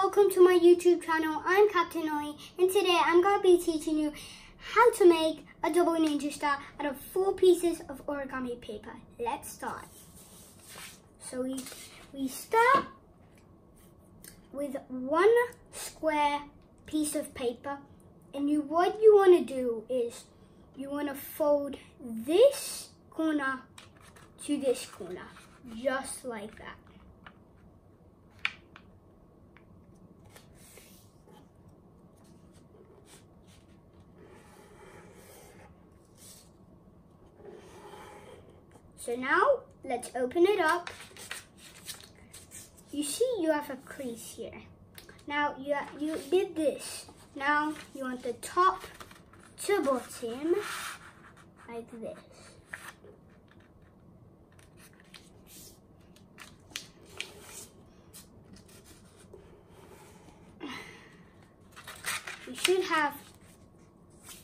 welcome to my YouTube channel. I'm Captain Oi, and today I'm going to be teaching you how to make a double ninja star out of 4 pieces of origami paper. Let's start. So we start with 1 square piece of paper, and what you want to do is you want to fold this corner to this corner, just like that. So now, let's open it up. You see you have a crease here. Now, you did this. Now, you want the top to bottom, like this. You should have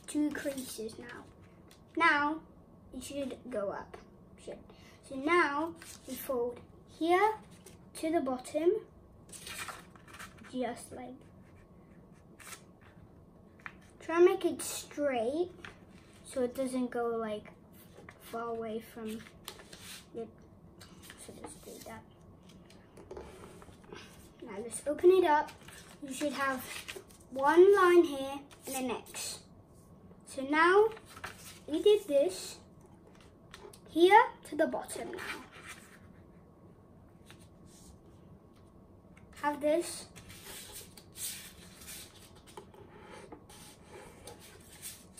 2 creases now. Now, it should go up. So now we fold here to the bottom, just like. Try and make it straight so it doesn't go like far away from it. So just do that. Now let's open it up. You should have 1 line here and an X. So now we did this. Here to the bottom now. Have this.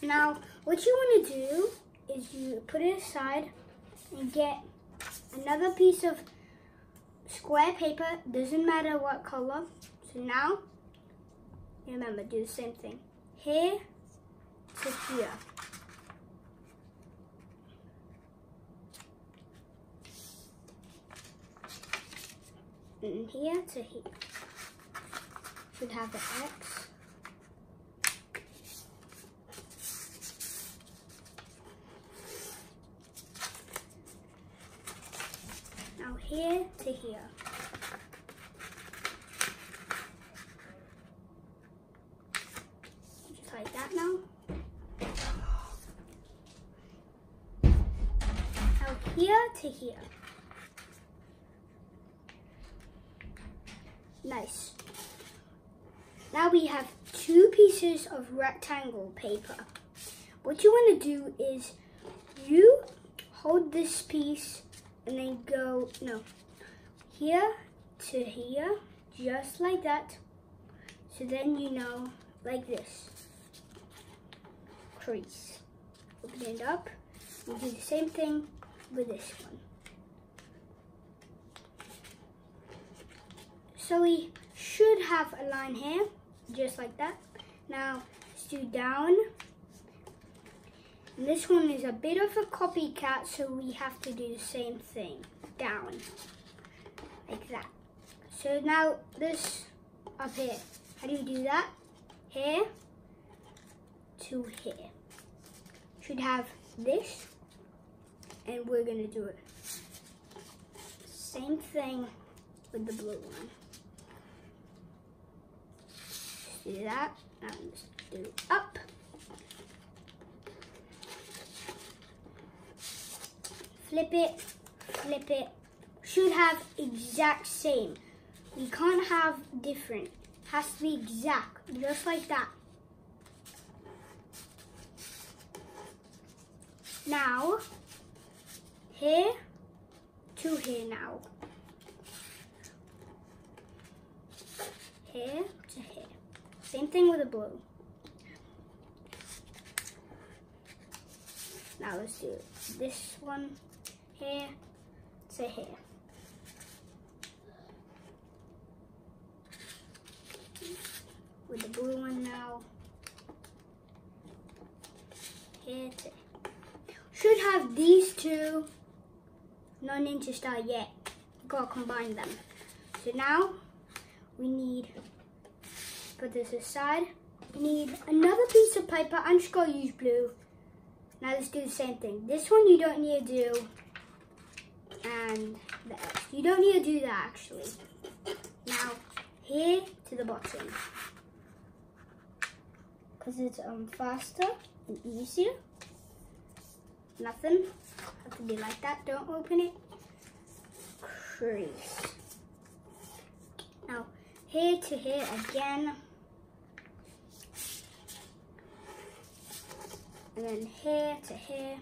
Now, what you want to do is you put it aside and get another piece of square paper. Doesn't matter what color. So now, remember, do the same thing. Here to here. And here to here. Should have the X. Now here to here. Just like that now. Now here to here. Nice. Now we have 2 pieces of rectangle paper. What you want to do is you hold this piece and then go, here to here, just like that. So then like this. Crease. Open it up. You do the same thing with this one. So we should have a line here, just like that. Now, let's do down. And this one is a bit of a copycat, so we have to do the same thing. Down, like that. So now this up here, how do you do that? Here to here. Should have this, and we're gonna do it. Same thing with the blue one. Do that, and let's do up. Flip it. Should have exact same. We can't have different. Has to be exact, just like that. Now, here to here now. Here to here. Same thing with the blue. Now let's do this one here to here. With the blue one now. Here to here. Should have these 2. No ninja star yet. Gotta combine them. So now we need, put this aside. We need another piece of paper. I'm just going to use blue. Now let's do the same thing. This one you don't need to do. And the X. You don't need to do that actually. Now here to the bottom. Because it's faster and easier. Nothing. Have to be like that. Don't open it. Crease. Now, here to here again. And then here to here.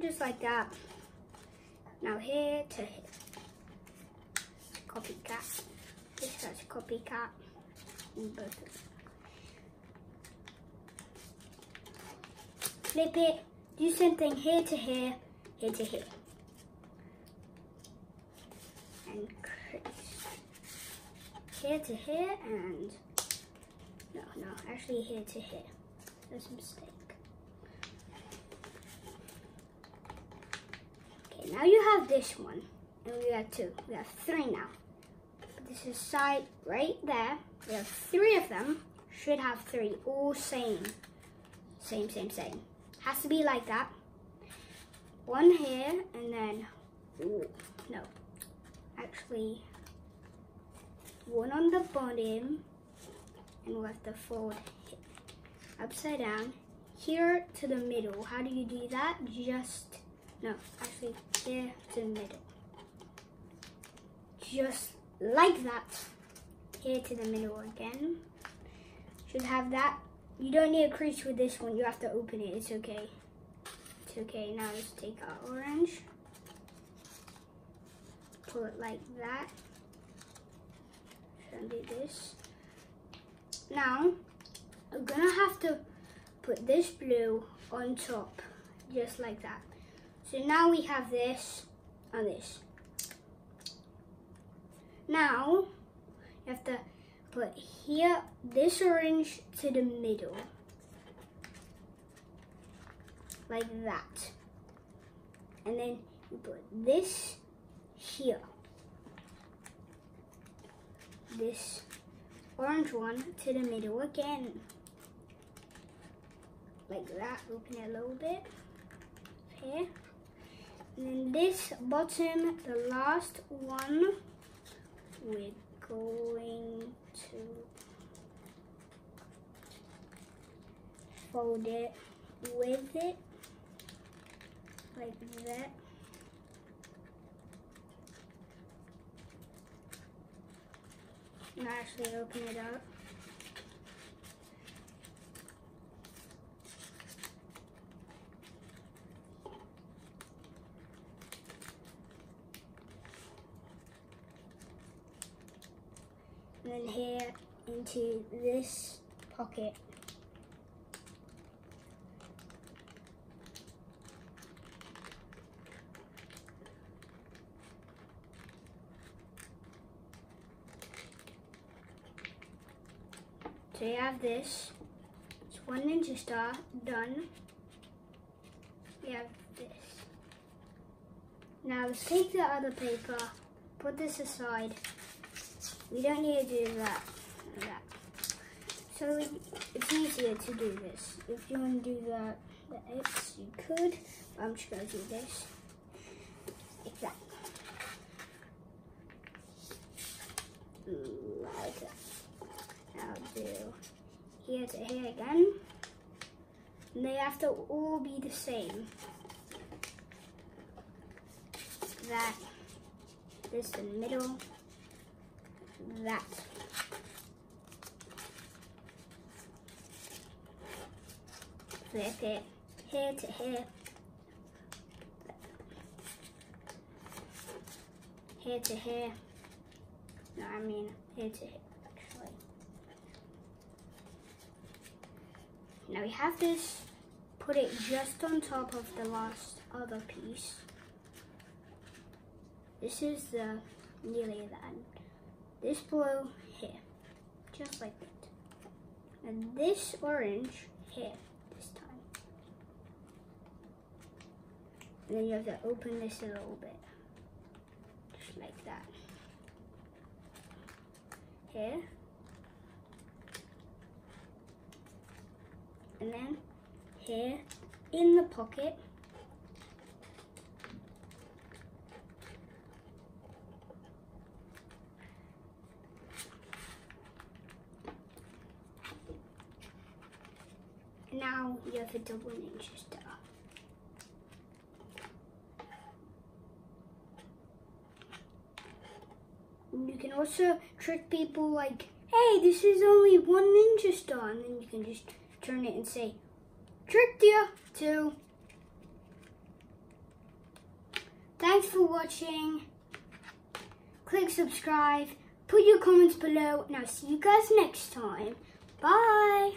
Just like that. Now here to here. Copycat. This has copycat in both of them. Flip it. Do same thing here to here, here to here. And crease. Here to here and no, actually here to here. There's a mistake. Okay, now you have this one. And we have two. We have three now. But this is side right there. We have three of them. Should have three. All same. Same. Has to be like that. One here and then, no. Actually, one on the bottom and we'll have to fold it upside down. Here to the middle. How do you do that? No, actually here to the middle. Just like that. Here to the middle again. Should have that. You don't need a crease with this one. You have to open it. It's okay. It's okay. Now let's take our orange. Pull it like that. Should do this. Now, we're gonna have to put this blue on top. Just like that. So now we have this and this. Now, you have to put here, this orange to the middle. Like that. And then you put this here. This orange one to the middle again. Like that. Open it a little bit. Here. And then this bottom, the last one, we're going to fold it with it, like that. And actually open it up. And then here into this pocket. So you have this. It's one ninja star done. You have this. Now let's take the other paper, put this aside. We don't need to do that. So it's easier to do this. If you want to do the X, you could. But I'm just going to do this. Like that. Like that. Now do here to here again. And they have to all be the same. That. This in the middle. That. Flip it here to here. Here to here. No, I mean here to here, actually. Now we have this. Put it just on top of the last other piece. This is the nearly the end. This blue here, just like that. And this orange here, this time. And then you have to open this a little bit, just like that. Here. And then here in the pocket. Now you have a double ninja star. You can also trick people like, hey, this is only one ninja star, and then you can just turn it and say, tricked you too. Thanks for watching. Click subscribe, put your comments below, and I'll see you guys next time. Bye.